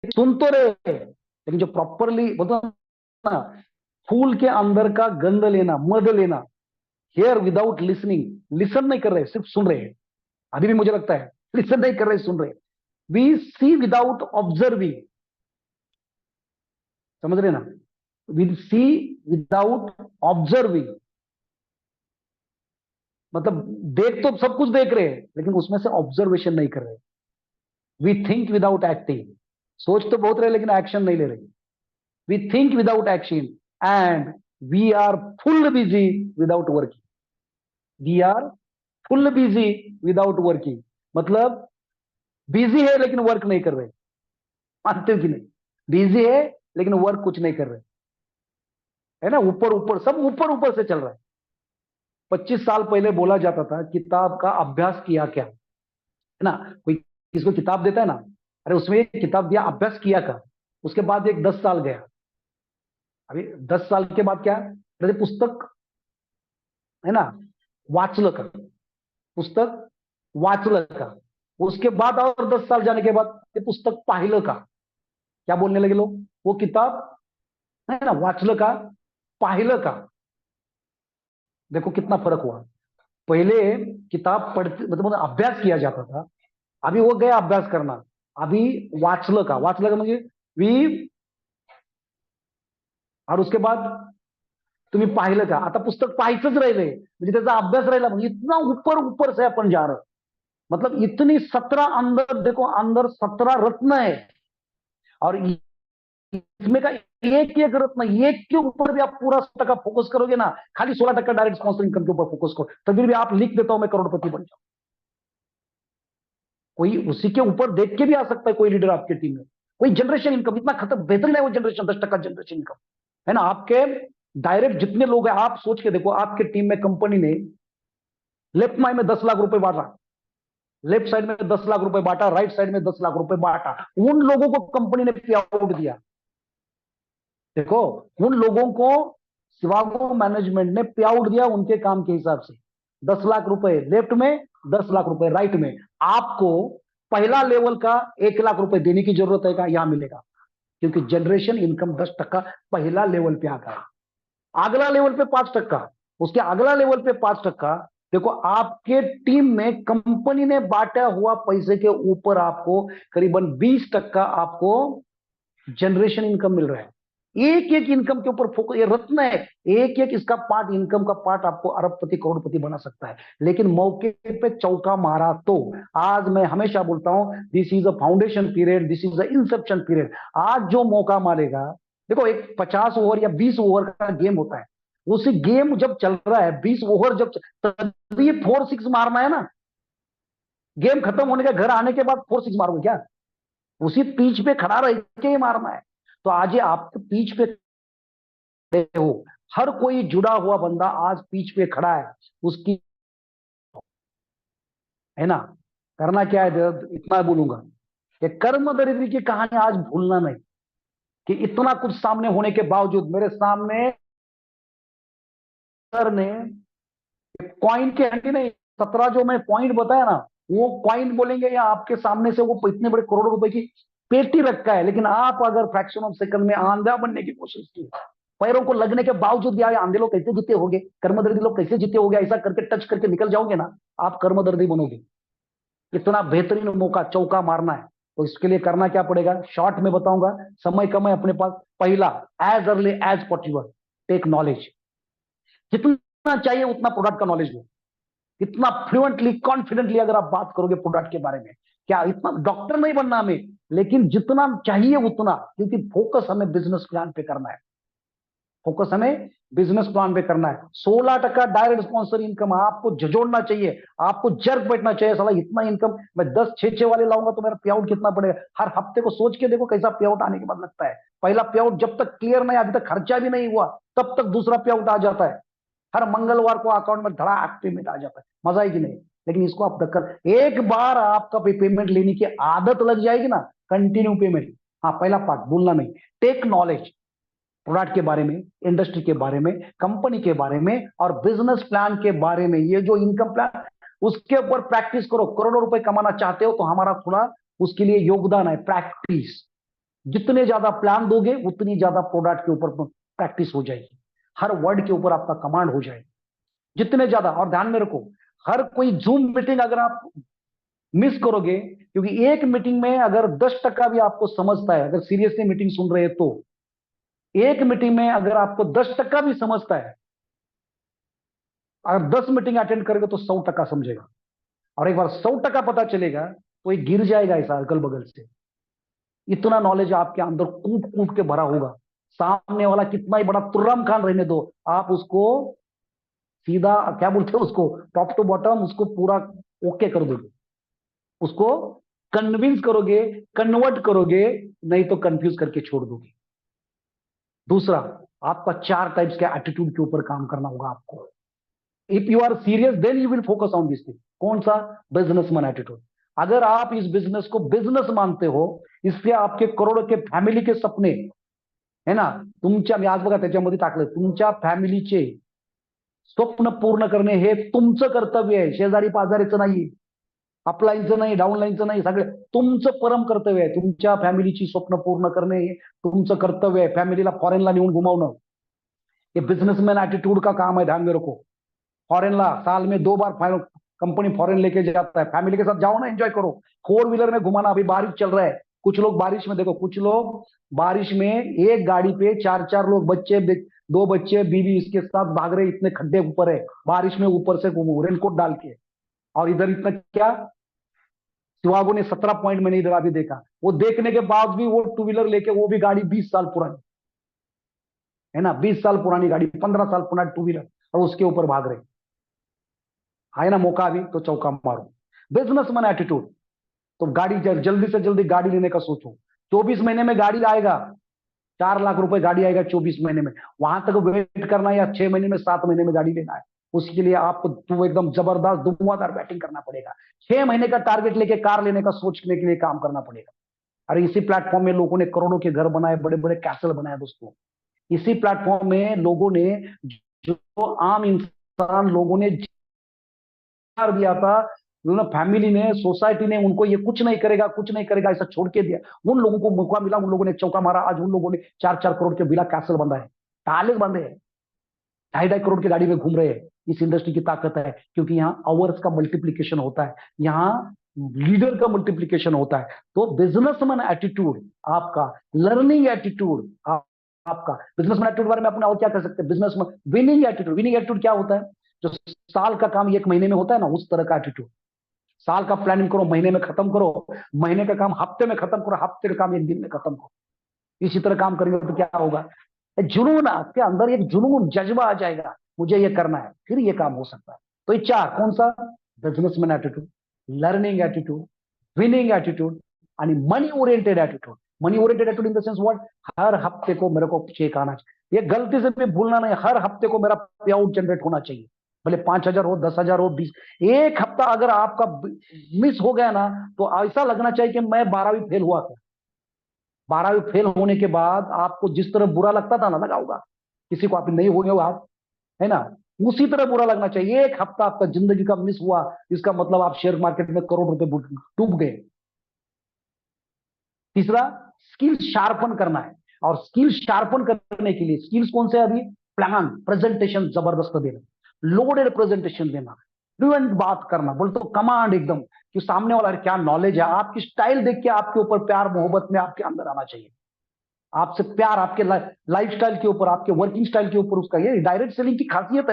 सुन तो रहे, लेकिन जो प्रॉपरली बोलते हैं ना, फूल के अंदर का गंध लेना, मध लेना, हेयर विदाउट लिसनिंग, लिसन नहीं कर रहे, सिर्फ सुन रहे हैं। अभी भी मुझे लगता है लिसन नहीं कर रहे, सुन रहे। वी सी विदाउट ऑब्जर्विंग, समझ रहे ना, वी सी विदाउट ऑब्जर्विंग, मतलब देख तो सब कुछ देख रहे हैं, लेकिन उसमें से ऑब्जर्वेशन नहीं कर रहे। वी थिंक विदाउट एक्टिंग, सोच तो बहुत रहे लेकिन एक्शन नहीं ले रहे। We think without action and we are full busy without working. We are full busy without working, मतलब बिजी है लेकिन वर्क नहीं कर रहे। मानते हो कि नहीं? बिजी है लेकिन वर्क कुछ नहीं कर रहे, है ना, ऊपर ऊपर, सब ऊपर ऊपर से चल रहा है। 25 साल पहले बोला जाता था किताब का अभ्यास किया क्या, है ना, कोई किसको किताब देता है ना, अरे उसमें एक किताब दिया, अभ्यास किया का, उसके बाद एक 10 साल गया, अभी 10 साल के बाद क्या, अरे पुस्तक है ना, वाचलं का, पुस्तक वाचलं का, उसके बाद और 10 साल जाने के बाद ते पुस्तक पाहिलं का। क्या बोलने लगे लोग, वो किताब है ना, वाचलं का, पाहिलं का। देखो कितना फर्क हुआ। पहले किताब पढ़ते मतलब अभ्यास किया जाता था, अभी वो गया अभ्यास करना, अभी वाचलं का, वाचलं का म्हणजे वी, और उसके बाद तुम्ही पाहिलं का, आता पुस्तक पाहायचंच राहिले, म्हणजे त्याचा अभ्यास राहिला, म्हणजे इतना ऊपर ऊपर से अपन जा रहे, मतलब इतनी 17 अंदर, देखो अंदर 17 रत्न है, और इसमें का एक एक रत्न, एक के ऊपर भी आप पूरा 100% फोकस करोगे ना, खाली 16% डायरेक्ट स्पॉन्सर इनकम के ऊपर फोकस करो, तभी भी आप लिख देता हूं मैं करोड़पति बन जाऊं। कोई उसी के ऊपर देख के भी आ सकता है, कोई लीडर आपके टीम में, कोई जनरेशन इनकम इतना खतर बेहतरीन है वो जनरेशन, 10% जनरेशन इनकम, है ना। आपके डायरेक्ट जितने लोग हैं, आप सोच के देखो, आपके टीम में कंपनी ने लेफ्ट माई में 10 लाख रुपए बांटा, लेफ्ट साइड में 10 लाख रुपए बांटा, राइट साइड में 10 लाख रुपए बांटा, उन लोगों को कंपनी ने पे आउट दिया। देखो उन लोगों को शिवागो मैनेजमेंट ने पे आउट दिया उनके काम के हिसाब से, 10 लाख रुपए लेफ्ट में, 10 लाख रुपए राइट में। आपको पहला लेवल का 1 लाख रुपए देने की जरूरत है, यहां मिलेगा, क्योंकि जनरेशन इनकम 10% पहला लेवल पे आता है, अगला लेवल पे 5%, उसके अगला लेवल पे 5%। देखो आपके टीम में कंपनी ने बांटा हुआ पैसे के ऊपर आपको करीबन 20% आपको जनरेशन इनकम मिल रहा है। एक एक इनकम के ऊपर फोकस, ये रत्न है, एक एक इसका पार्ट, इनकम का पार्ट आपको अरबपति करोड़पति बना सकता है, लेकिन मौके पे चौका मारा तो। आज मैं हमेशा बोलता हूं, this is a foundation period, this is a Inception period. आज जो मौका मारेगा, देखो एक 50 ओवर या 20 ओवर का गेम होता है, उसी गेम जब चल रहा है 20 ओवर जब, तभी 4-6 मारना है ना, गेम खत्म होने के घर आने के बाद 4-6 मारोगे क्या, उसी पिच पे खड़ा रह के ही मारना है। तो आज ये आप पिच पे हो, हर कोई जुड़ा हुआ बंदा आज पिच पे खड़ा है, उसकी, है ना, करना क्या है, इतना बोलूंगा कि कर्म दरिद्री की कहानी आज भूलना नहीं, कि इतना कुछ सामने होने के बावजूद मेरे सामने सर ने कॉइन के हंडी नहीं, 17 जो मैं पॉइंट बताया ना, वो कॉइन बोलेंगे या आपके सामने से वो इतने बड़े करोड़ों रुपए की पेटी रखा है, लेकिन आप अगर फ्रैक्शन ऑफ सेकंड में आंधा बनने की कोशिश की, पैरों को लगने के बावजूद भी आंधे लोग कैसे जीते होंगे, कर्मदर्दी लोग कैसे जीते होंगे, ऐसा करके टच करके निकल जाओगे ना, आप कर्मदर्दी बनोगे। इतना बेहतरीन मौका चौका मारना है, तो इसके लिए करना क्या पड़ेगा, शॉर्ट में बताऊंगा, समय कम है अपने पास। पहला, as early as possible take knowledge, जितना चाहिए उतना प्रोडक्ट का नॉलेज लो, इतना फ्लुएंटली कॉन्फिडेंटली अगर आप बात करोगे प्रोडक्ट के बारे में, क्या इतना डॉक्टर नहीं बनना हमें, लेकिन जितना चाहिए उतना, क्योंकि फोकस हमें बिजनेस प्लान पे करना है, फोकस हमें बिजनेस प्लान पे करना है। 16% डायरेक्ट स्पॉन्सर इनकम आपको झोड़ना चाहिए, आपको जर्क बैठना चाहिए, साला इतना इनकम मैं 10-6 वाले लाऊंगा तो मेरा पे आउट कितना पड़ेगा। हर हफ्ते को सोच के देखो कैसा पे आउट आने के बाद लगता है। पहला पे आउट जब तक क्लियर नहीं, अभी तक खर्चा भी नहीं हुआ, तब तक दूसरा पे आउट आ जाता है। हर मंगलवार को अकाउंट में धड़ाक पेमेंट आ जाता है, मजा है कि नहीं। लेकिन इसको आप धक्कर, एक बार आपका पेमेंट लेने की आदत लग जाएगी ना, कंटिन्यू पेमेंट। हाँ, पहला पार्ट भूलना नहीं, टेक नॉलेज, प्रोडक्ट के बारे में, इंडस्ट्री के बारे में, कंपनी के बारे में और बिजनेस प्लान के बारे में। ये जो इनकम प्लान, उसके ऊपर प्रैक्टिस करो। करोड़ों रुपए कमाना चाहते हो तो हमारा थोड़ा उसके लिए योगदान है, प्रैक्टिस। जितने ज्यादा प्लान दोगे उतनी ज्यादा प्रोडक्ट के ऊपर प्रैक्टिस हो जाएगी, हर वर्ड के ऊपर आपका कमांड हो जाएगा जितने ज्यादा। और ध्यान में रखो, हर कोई जूम मीटिंग अगर आप मिस करोगे, क्योंकि एक मीटिंग में अगर 10% भी आपको समझता है, अगर सीरियसली मीटिंग सुन रहे हैं तो एक मीटिंग में अगर आपको 10% भी समझता है, अगर 10 मीटिंग अटेंड करेगा तो 100% समझेगा। और एक बार 100% पता चलेगा तो ये गिर जाएगा ऐसा अगल बगल से। इतना नॉलेज आपके अंदर कूट कूट के भरा होगा, सामने वाला कितना ही बड़ा तुर्रम खान रहने दो, आप उसको सीधा क्या बोलते हैं उसको, टॉप टू बॉटम उसको पूरा ओके कर दोगे, उसको कन्विंस करोगे, कन्वर्ट करोगे, नहीं तो कंफ्यूज करके छोड़ दोगे। दूसरा, आपका 4 टाइप्स के एटीट्यूड के ऊपर काम करना होगा आपको। If you are serious then you will focus on this thing. कौन सा? Businessman attitude. अगर आप इस बिजनेस को बिजनेस मानते हो, इससे आपके करोड़ों के फॅमिली के सपने है ना, तुमच्या, मी आज बघा त्याच्यामध्ये टाकलं, तुमच्या फॅमिलीचे स्वप्न पूर्ण करणे हे तुमचं कर्तव्य आहे, शेजारी पाजारीचं नाही, अपलाईनचं नाही, डाऊनलाईनचं नाही, सगळं तुमचं परम कर्तव्य आहे। तुमच्या फॅमिलीची स्वप्न पूर्ण करणे हे तुमचं कर्तव्य आहे। फॅमिलीला फॉरेनला नेऊन घुमावणं ये बिजनेसमैन एटीट्यूड का काम है, ध्यान में रखो। फॉरेन ला साल में 2 बार कंपनी फॉरेन लेके जाता है, फैमिली के साथ जाओ ना, एंजॉय करो। 4 व्हीलर में घुमाना, अभी बारिश चल रहा है, कुछ लोग बारिश में, देखो कुछ लोग बारिश में एक गाड़ी पे 4-4 लोग, बच्चे 2 बच्चे बीवी इसके साथ भाग रहे, इतने खड्डे ऊपर है, बारिश में ऊपर से रेनकोट डाल के। और इधर इतना क्या, शिवागो ने 17 पॉइंट मैंने इधर अभी देखा, वो देखने के बाद भी वो 2 व्हीलर लेके, वो भी गाड़ी 20 साल पुरानी है ना, 20 साल पुरानी गाड़ी, 15 साल पुराना 2 व्हीलर, और उसके ऊपर भाग रहे। है ना मौका अभी तो चौका मारो। बिजनेसमैन एटीट्यूड, तो गाड़ी जल्दी से जल्दी गाड़ी लेने का सोचो। 24 महीने में गाड़ी आएगा, 4 लाख रुपए गाड़ी आएगा 24 महीने में, वहां तक वेट करना है, या 6 महीने में, 7 महीने में गाड़ी लेना है, उसके लिए आपको तो एकदम जबरदस्त धुआंधार बैटिंग करना पड़ेगा। 6 महीने का टारगेट लेके कार लेने का सोचने के लिए काम करना पड़ेगा। अरे इसी प्लेटफॉर्म में लोगों ने करोड़ों के घर बनाए, बड़े बड़े कैसल बनाए दोस्तों। इसी प्लेटफॉर्म में लोगों ने, जो आम इंसान लोगों ने दिया था, फैमिली ने, सोसाइटी ने उनको ये कुछ नहीं करेगा, कुछ नहीं करेगा ऐसा छोड़ के दिया, उन लोगों को मौका मिला, उन लोगों ने चौका मारा, आज उन लोगों ने 4-4 करोड़ के विला कैसल बंधा है, पैलेस बंधे हैं, 2.5 करोड़ की गाड़ी में घूम रहे हैं। इस इंडस्ट्री की ताकत है, क्योंकि यहाँ आवर्स का मल्टीप्लीकेशन होता है, यहाँ लीडर का मल्टीप्लीकेशन होता है। तो बिजनेसमैन एटीट्यूड आपका, लर्निंग एटीट्यूड आपका, बिजनेसमैन एटीट्यूड बारे में अपने और क्या कर सकते हैं, businessman winning attitude. Winning attitude क्या होता है? जो साल का काम 1 महीने में होता है ना, उस तरह का एटीट्यूड। साल का प्लानिंग करो, महीने में खत्म करो, महीने का काम हफ्ते में खत्म करो, हफ्ते का काम 1 दिन में खत्म करो। इसी तरह काम करेंगे तो क्या होगा, जुनून, आपके अंदर एक जुनून, जज्बा आ जाएगा, मुझे ये करना है, फिर ये काम हो सकता है। तो ये 4 कौन सा? Businessman attitude, learning attitude, winning attitude आणि money oriented attitude. Money oriented attitude in the sense what, हर हफ्ते को मेरे को चेक आना चाहिए, ये गलती से भी भूलना नहीं, हर हफ्ते को मेरा पे आउट जनरेट होना चाहिए, भले 5,000 हो, 10,000 हो, 20। एक हफ्ता अगर आपका मिस हो गया ना, तो ऐसा लगना चाहिए कि मैं 12वीं फेल हुआ था। 12वीं फेल होने के बाद आपको जिस तरह बुरा लगता था ना, लगा होगा किसी को, आप नहीं हो गए आप, है ना, उसी तरह बुरा लगना चाहिए। एक हफ्ता आपका जिंदगी का मिस हुआ, इसका मतलब आप शेयर मार्केट में करोड़ रुपए डूब गए। तीसरा, स्किल शार्पन करना है, और स्किल शार्पन करने के लिए स्किल्स कौन से? अभी प्लान, प्रेजेंटेशन जबरदस्त देना, लोडेड प्रेजेंटेशन देना, फ्लुएंट बात करना, बोल तो कमांड एकदम, कि सामने वाला क्या नॉलेज है, आपकी स्टाइल देख के आपके ऊपर प्यार मोहब्बत में आपके अंदर आना चाहिए, आपसे प्यार, आपके लाइफ स्टाइल के ऊपर, आपके वर्किंग स्टाइल के ऊपर, उसका ये डायरेक्ट सेलिंग की खासियत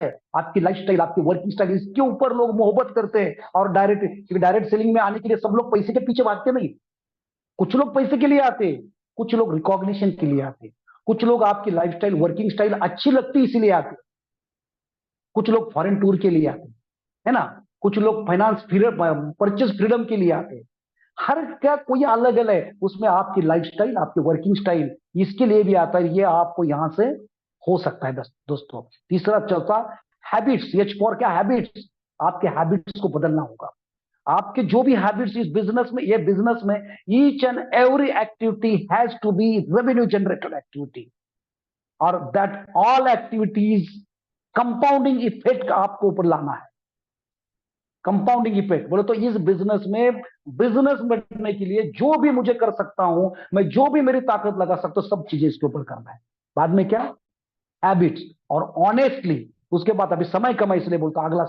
है। आपकी लाइफ स्टाइल, आपकी वर्किंग स्टाइल, इसके ऊपर लोग मोहब्बत करते हैं। और डायरेक्ट सेलिंग में आने के लिए सब लोग पैसे के पीछे भागते नहीं, कुछ लोग पैसे के लिए आते हैं, कुछ लोग रिकॉग्निशन के लिए आते हैं, कुछ लोग आपकी लाइफस्टाइल, वर्किंग स्टाइल अच्छी लगती है इसीलिए आते हैं, कुछ लोग फॉरेन टूर के लिए आते हैं, है ना, कुछ लोग फाइनेंस परचेज फ्रीडम के लिए आते हैं। हर क्या कोई अलग अलग है, उसमें आपकी लाइफस्टाइल, आपकी वर्किंग स्टाइल इसके लिए भी आता है, ये आपको यहां से हो सकता है दोस्तों। तीसरा, चौथा, हैबिट्स। एच फॉर क्या? हैबिट्स। आपके हैबिट्स को बदलना होगा। आपके जो भी हैबिट्स इस बिजनेस में, ये बिजनेस में each and every activity has to be revenue generated activity, और that all activities compounding effect आपको ऊपर लाना है। कंपाउंडिंग इफेक्ट बोले तो इस बिजनेस बढ़ने के लिए जो भी मुझे कर सकता हूं, मैं जो भी मेरी ताकत लगा सकता हूं, सब चीजें इसके ऊपर करना है। बाद में क्या, हैबिट्स और ऑनेस्टली। उसके बाद अभी समय कम है इसलिए बोलता हूं, अगला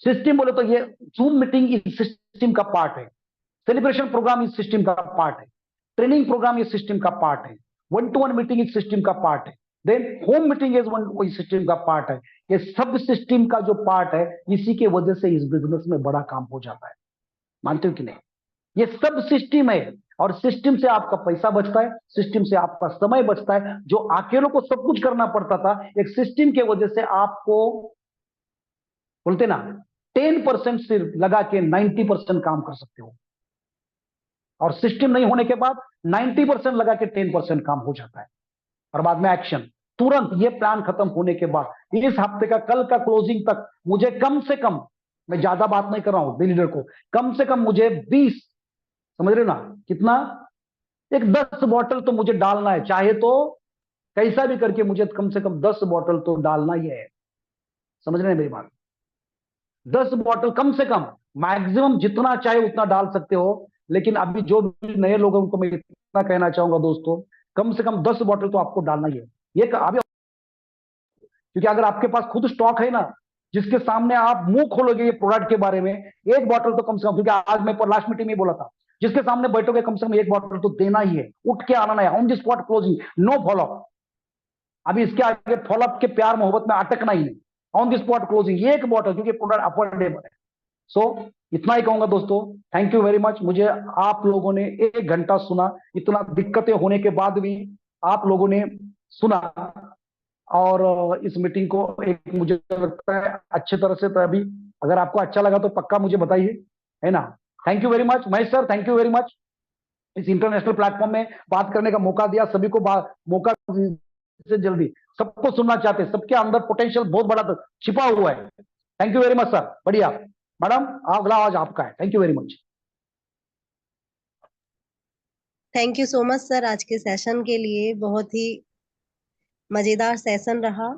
सिस्टम बोले तो ये जूम मीटिंग इस सिस्टम का पार्ट है, सेलिब्रेशन प्रोग्राम इस सिस्टम का पार्ट है, ट्रेनिंग प्रोग्राम इस सिस्टम का पार्ट है, 1-to-1 मीटिंग इस सिस्टम का पार्ट है, then home meeting is one इस सिस्टम का पार्ट है। ये सब सिस्टम का जो पार्ट है, इसी के वजह से इस बिजनेस में बड़ा काम हो जाता है। मानते हो कि नहीं? ये सब सिस्टम है, और सिस्टम से आपका पैसा बचता है, सिस्टम से आपका समय बचता है। जो अकेलों को सब कुछ करना पड़ता था, एक सिस्टम के वजह से आपको बोलते ना 10% सिर्फ लगा के 90% काम कर सकते हो, और सिस्टम नहीं होने के बाद 90% लगा के 10% काम हो जाता है। और बाद में एक्शन तुरंत, ये प्लान खत्म होने के बाद इस हफ्ते का कल का क्लोजिंग तक मुझे कम से कम, मैं ज्यादा बात नहीं कर रहा हूं लीडर को, कम से कम मुझे 20, समझ रहे हो ना कितना, एक 10 बॉटल तो मुझे डालना है, चाहे तो कैसा भी करके मुझे कम से कम 10 बॉटल तो डालना ही है। समझ रहे हैं मेरी बात? 10 बॉटल कम से कम, मैक्सिमम जितना चाहे उतना डाल सकते हो। लेकिन अभी जो भी नए लोगों को मैं इतना कहना चाहूंगा दोस्तों, कम से कम 10 बॉटल तो आपको डालना ही है। ये अभी, क्योंकि अगर आपके पास खुद स्टॉक है ना, जिसके सामने आप मुंह खोलोगे ये प्रोडक्ट के बारे में, एक बॉटल तो कम से कम, क्योंकि आज मैं लास्ट मीटिंग में बोला था, जिसके सामने बैठोगे कम से कम एक बॉटल तो देना ही है, उठ के आना है, on the spot closing, no follow up. अभी इसके आगे फॉलोअप के प्यार मोहब्बत में अटकना ही नहीं, ऑन द स्पॉट क्लोजिंग एक बॉटल, क्योंकि प्रोडक्ट अफोर्डेबल है। सो इतना ही कहूंगा दोस्तों, थैंक यू वेरी मच। मुझे आप लोगों ने 1 घंटा सुना, इतना दिक्कतें होने के बाद भी आप लोगों ने सुना, और इस मीटिंग को एक मुझे लगता है अच्छी तरह से, तो अभी अगर आपको अच्छा लगा तो पक्का मुझे बताइए, है ना? Thank you very much Mahesh sir, thank you very much. इस इंटरनेशनल प्लेटफॉर्म में बात करने का मौका दिया, सभी को मौका से जल्दी, सबको सुनना चाहते, सबके अंदर पोटेंशियल बहुत बड़ा छिपा हुआ है। Thank you very much sir, बढ़िया। मैडम अगला आवाज आपका है, thank you very much. Thank you so much sir, आज के सेशन के लिए बहुत ही मजेदार सेशन रहा।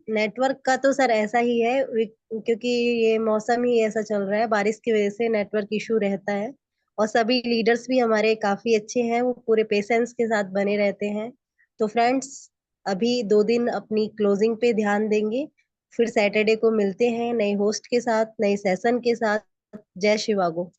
नेटवर्क का तो सर ऐसा ही है, क्योंकि ये मौसम ही ऐसा चल रहा है, बारिश की वजह से नेटवर्क इशू रहता है। और सभी लीडर्स भी हमारे काफी अच्छे हैं, वो पूरे पेशेंस के साथ बने रहते हैं। तो फ्रेंड्स, अभी 2 दिन अपनी क्लोजिंग पे ध्यान देंगे, फिर सैटरडे को मिलते हैं नए होस्ट के साथ, नए सेशन के साथ। जय शिवागो।